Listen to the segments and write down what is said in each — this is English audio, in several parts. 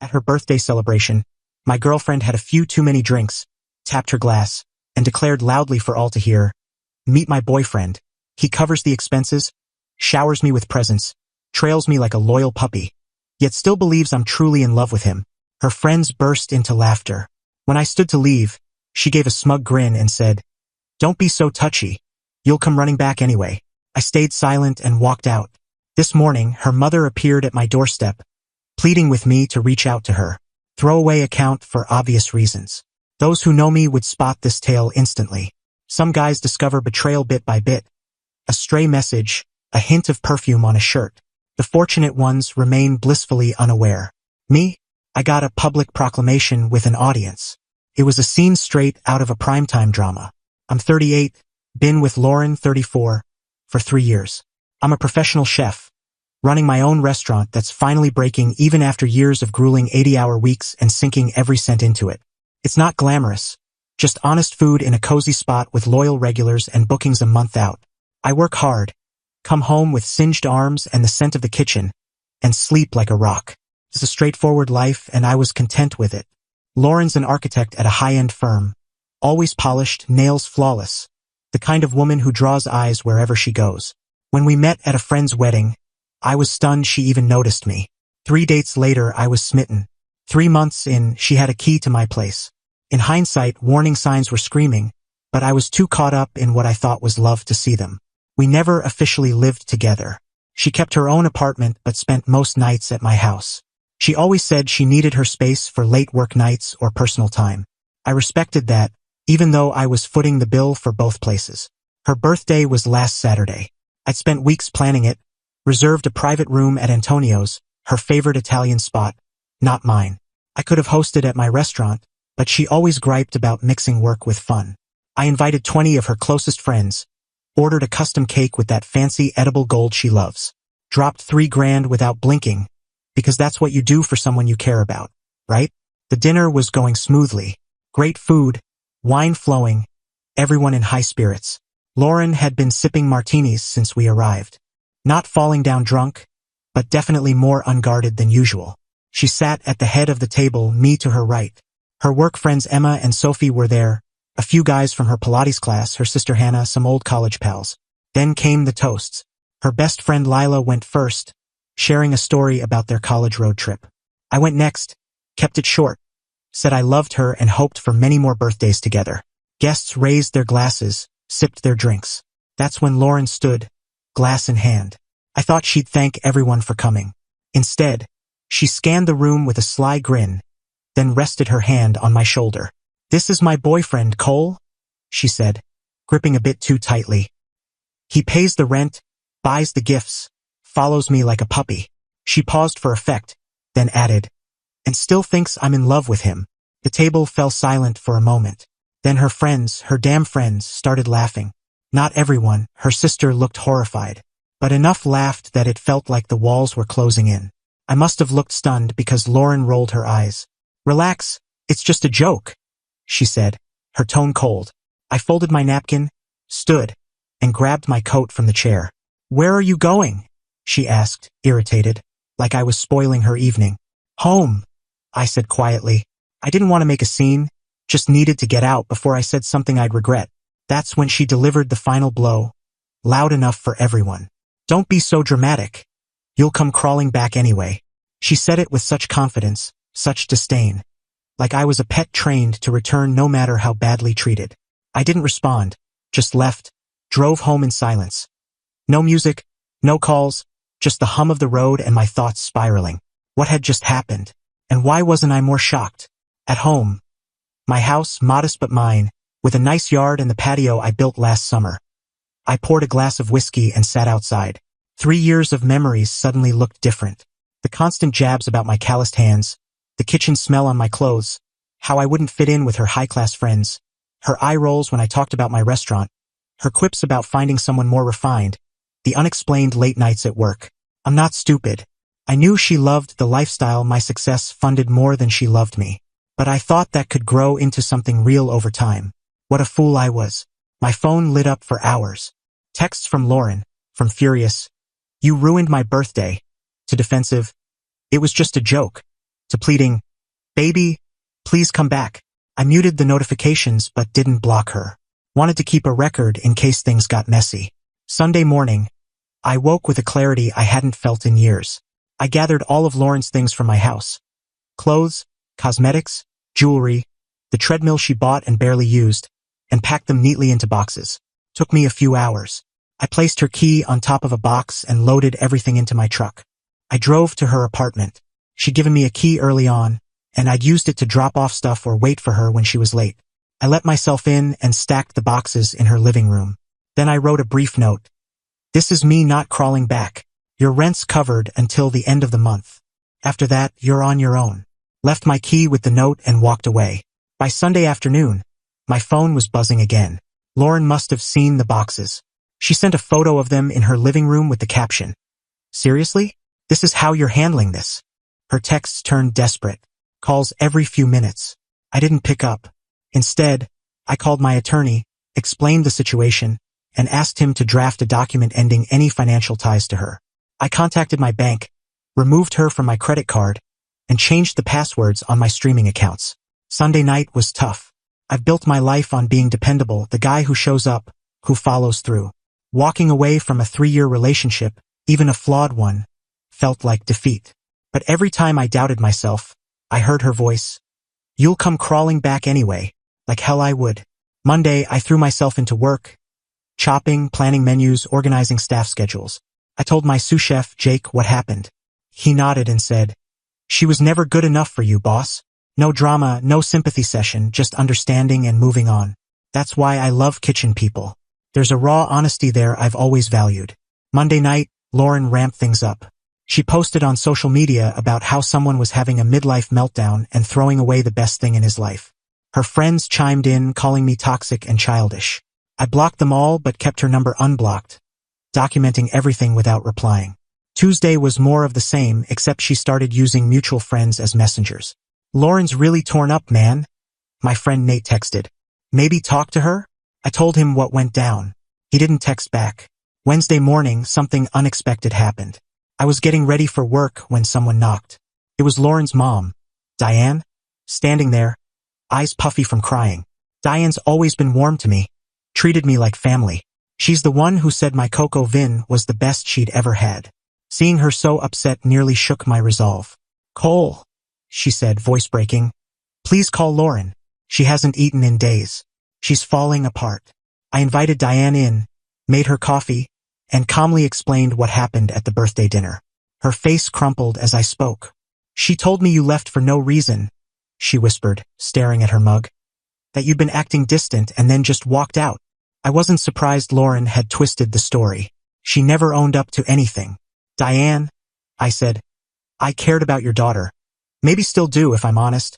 At her birthday celebration, my girlfriend had a few too many drinks, tapped her glass, and declared loudly for all to hear, "Meet my boyfriend. He covers the expenses, showers me with presents, trails me like a loyal puppy, yet still believes I'm truly in love with him." Her friends burst into laughter. When I stood to leave, she gave a smug grin and said, "Don't be so touchy. You'll come running back anyway." I stayed silent and walked out. This morning, her mother appeared at my doorstep, pleading with me to reach out to her. Throwaway account for obvious reasons. Those who know me would spot this tale instantly. Some guys discover betrayal bit by bit. A stray message, a hint of perfume on a shirt. The fortunate ones remain blissfully unaware. Me? I got a public proclamation with an audience. It was a scene straight out of a primetime drama. I'm 38, been with Lauren, 34, for 3 years. I'm a professional chef, running my own restaurant that's finally breaking even after years of grueling 80-hour weeks and sinking every cent into it. It's not glamorous, just honest food in a cozy spot with loyal regulars and bookings a month out. I work hard, come home with singed arms and the scent of the kitchen, and sleep like a rock. It's a straightforward life, and I was content with it. Lauren's an architect at a high-end firm, always polished, nails flawless, the kind of woman who draws eyes wherever she goes. When we met at a friend's wedding, I was stunned she even noticed me. 3 dates later, I was smitten. 3 months in, she had a key to my place. In hindsight, warning signs were screaming, but I was too caught up in what I thought was love to see them. We never officially lived together. She kept her own apartment but spent most nights at my house. She always said she needed her space for late work nights or personal time. I respected that, even though I was footing the bill for both places. Her birthday was last Saturday. I'd spent weeks planning it, reserved a private room at Antonio's, her favorite Italian spot, not mine. I could have hosted at my restaurant, but she always griped about mixing work with fun. I invited 20 of her closest friends, ordered a custom cake with that fancy edible gold she loves, dropped $3 grand without blinking, because that's what you do for someone you care about, right? The dinner was going smoothly. Great food, wine flowing, everyone in high spirits. Lauren had been sipping martinis since we arrived. Not falling down drunk, but definitely more unguarded than usual. She sat at the head of the table, me to her right. Her work friends Emma and Sophie were there, a few guys from her Pilates class, her sister Hannah, some old college pals. Then came the toasts. Her best friend Lila went first, sharing a story about their college road trip. I went next, kept it short, said I loved her and hoped for many more birthdays together. Guests raised their glasses, sipped their drinks. That's when Lauren stood, glass in hand. I thought she'd thank everyone for coming. Instead, she scanned the room with a sly grin, then rested her hand on my shoulder. "This is my boyfriend, Cole," she said, gripping a bit too tightly. "He pays the rent, buys the gifts, follows me like a puppy." She paused for effect, then added, "and still thinks I'm in love with him." The table fell silent for a moment. Then her friends, her damn friends, started laughing. Not everyone, her sister looked horrified, but enough laughed that it felt like the walls were closing in. I must have looked stunned because Lauren rolled her eyes. "Relax, it's just a joke," she said, her tone cold. I folded my napkin, stood, and grabbed my coat from the chair. "Where are you going?" she asked, irritated, like I was spoiling her evening. "Home," I said quietly. I didn't want to make a scene, just needed to get out before I said something I'd regret. That's when she delivered the final blow, loud enough for everyone. "Don't be so dramatic. You'll come crawling back anyway." She said it with such confidence, such disdain, like I was a pet trained to return no matter how badly treated. I didn't respond, just left, drove home in silence. No music, no calls, just the hum of the road and my thoughts spiraling. What had just happened? And why wasn't I more shocked? At home. My house, modest but mine, with a nice yard and the patio I built last summer. I poured a glass of whiskey and sat outside. 3 years of memories suddenly looked different. The constant jabs about my calloused hands, the kitchen smell on my clothes, how I wouldn't fit in with her high-class friends, her eye rolls when I talked about my restaurant, her quips about finding someone more refined, the unexplained late nights at work. I'm not stupid. I knew she loved the lifestyle my success funded more than she loved me. But I thought that could grow into something real over time. What a fool I was. My phone lit up for hours. Texts from Lauren, from furious, "You ruined my birthday," to defensive, "It was just a joke," to pleading, "Baby, please come back." I muted the notifications but didn't block her. Wanted to keep a record in case things got messy. Sunday morning, I woke with a clarity I hadn't felt in years. I gathered all of Lauren's things from my house. Clothes, cosmetics, jewelry, the treadmill she bought and barely used, and packed them neatly into boxes. Took me a few hours. I placed her key on top of a box and loaded everything into my truck. I drove to her apartment. She'd given me a key early on, and I'd used it to drop off stuff or wait for her when she was late. I let myself in and stacked the boxes in her living room. Then I wrote a brief note. "This is me not crawling back. Your rent's covered until the end of the month. After that, you're on your own." Left my key with the note and walked away. By Sunday afternoon, my phone was buzzing again. Lauren must have seen the boxes. She sent a photo of them in her living room with the caption, "Seriously? This is how you're handling this?" Her texts turned desperate. Calls every few minutes. I didn't pick up. Instead, I called my attorney, explained the situation, and asked him to draft a document ending any financial ties to her. I contacted my bank, removed her from my credit card, and changed the passwords on my streaming accounts. Sunday night was tough. I've built my life on being dependable, the guy who shows up, who follows through. Walking away from a 3-year relationship, even a flawed one, felt like defeat. But every time I doubted myself, I heard her voice. "You'll come crawling back anyway." Like hell I would. Monday, I threw myself into work, chopping, planning menus, organizing staff schedules. I told my sous chef, Jake, what happened. He nodded and said, "She was never good enough for you, boss. No drama, no sympathy session, just understanding and moving on." That's why I love kitchen people. There's a raw honesty there I've always valued. Monday night, Lauren ramped things up. She posted on social media about how someone was having a midlife meltdown and throwing away the best thing in his life. Her friends chimed in, calling me toxic and childish. I blocked them all but kept her number unblocked, documenting everything without replying. Tuesday was more of the same, except she started using mutual friends as messengers. "Lauren's really torn up, man," my friend Nate texted. "Maybe talk to her?" I told him what went down. He didn't text back. Wednesday morning, something unexpected happened. I was getting ready for work when someone knocked. It was Lauren's mom, Diane, standing there, eyes puffy from crying. Diane's always been warm to me, treated me like family. She's the one who said my cocoa vin was the best she'd ever had. Seeing her so upset nearly shook my resolve. "Cole," she said, voice breaking, "please call Lauren. She hasn't eaten in days. She's falling apart." I invited Diane in, made her coffee, and calmly explained what happened at the birthday dinner. Her face crumpled as I spoke. "She told me you left for no reason," she whispered, staring at her mug. "That you'd been acting distant and then just walked out." I wasn't surprised Lauren had twisted the story. She never owned up to anything. "Diane," I said, "I cared about your daughter. Maybe still do if I'm honest.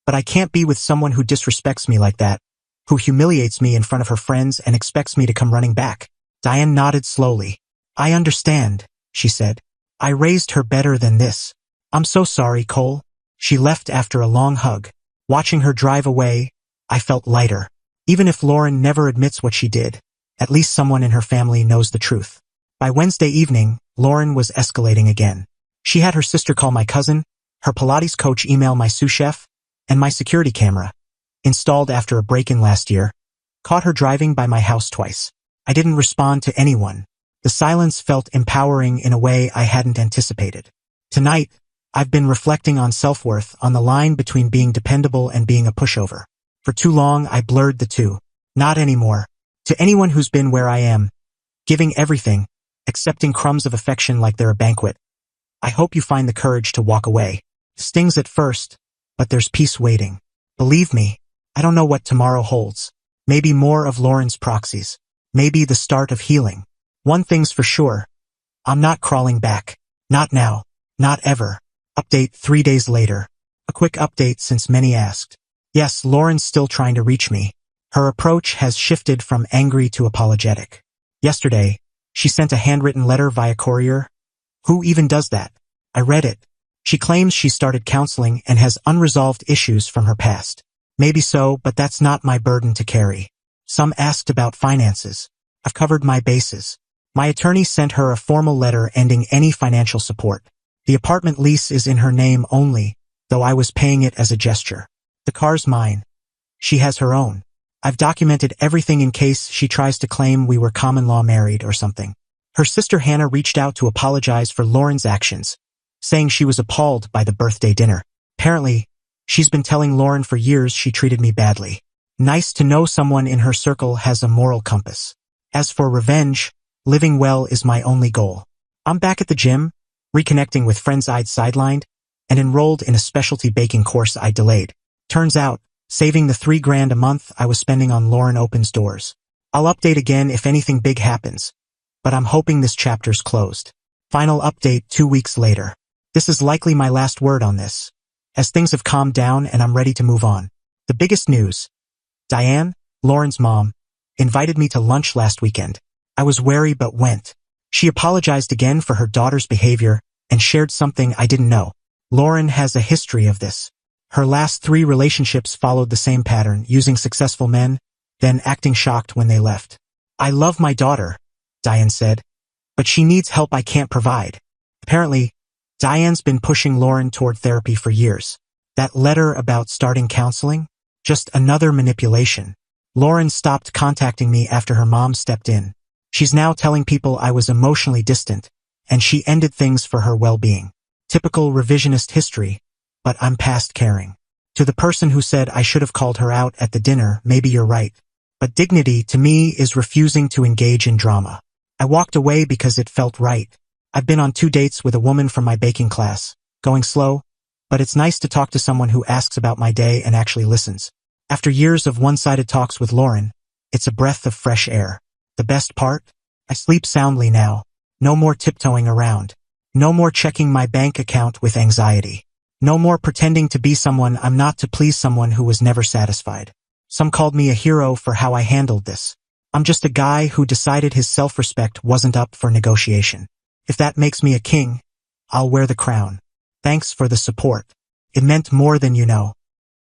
But I can't be with someone who disrespects me like that, who humiliates me in front of her friends and expects me to come running back." Diane nodded slowly. "I understand," she said. "I raised her better than this. I'm so sorry, Cole." She left after a long hug. Watching her drive away, I felt lighter. Even if Lauren never admits what she did, at least someone in her family knows the truth. By Wednesday evening, Lauren was escalating again. She had her sister call my cousin, her Pilates coach email my sous chef, and my security camera, installed after a break-in last year, caught her driving by my house twice. I didn't respond to anyone. The silence felt empowering in a way I hadn't anticipated. Tonight, I've been reflecting on self-worth, on the line between being dependable and being a pushover. For too long, I blurred the two. Not anymore. To anyone who's been where I am, giving everything, accepting crumbs of affection like they're a banquet, I hope you find the courage to walk away. It stings at first, but there's peace waiting. Believe me, I don't know what tomorrow holds. Maybe more of Lauren's proxies. Maybe the start of healing. One thing's for sure. I'm not crawling back. Not now. Not ever. Update 3 days later. A quick update since many asked. Yes, Lauren's still trying to reach me. Her approach has shifted from angry to apologetic. Yesterday, she sent a handwritten letter via courier. Who even does that? I read it. She claims she started counseling and has unresolved issues from her past. Maybe so, but that's not my burden to carry. Some asked about finances. I've covered my bases. My attorney sent her a formal letter ending any financial support. The apartment lease is in her name only, though I was paying it as a gesture. The car's mine. She has her own. I've documented everything in case she tries to claim we were common law married or something. Her sister Hannah reached out to apologize for Lauren's actions, saying she was appalled by the birthday dinner. Apparently, she's been telling Lauren for years she treated me badly. Nice to know someone in her circle has a moral compass. As for revenge, living well is my only goal. I'm back at the gym, reconnecting with friends I'd sidelined, and enrolled in a specialty baking course I delayed. Turns out, saving the $3,000 a month I was spending on Lauren opens doors. I'll update again if anything big happens, but I'm hoping this chapter's closed. Final update 2 weeks later. This is likely my last word on this, as things have calmed down and I'm ready to move on. The biggest news. Diane, Lauren's mom, invited me to lunch last weekend. I was wary but went. She apologized again for her daughter's behavior and shared something I didn't know. Lauren has a history of this. Her last 3 relationships followed the same pattern, using successful men, then acting shocked when they left. I love my daughter, Diane said, but she needs help I can't provide. Apparently, Diane's been pushing Lauren toward therapy for years. That letter about starting counseling? Just another manipulation. Lauren stopped contacting me after her mom stepped in. She's now telling people I was emotionally distant, and she ended things for her well-being. Typical revisionist history, but I'm past caring. To the person who said I should have called her out at the dinner, maybe you're right. But dignity, to me, is refusing to engage in drama. I walked away because it felt right. I've been on 2 dates with a woman from my baking class, going slow, but it's nice to talk to someone who asks about my day and actually listens. After years of one-sided talks with Lauren, it's a breath of fresh air. The best part? I sleep soundly now. No more tiptoeing around. No more checking my bank account with anxiety. No more pretending to be someone I'm not to please someone who was never satisfied. Some called me a hero for how I handled this. I'm just a guy who decided his self-respect wasn't up for negotiation. If that makes me a king, I'll wear the crown. Thanks for the support. It meant more than you know.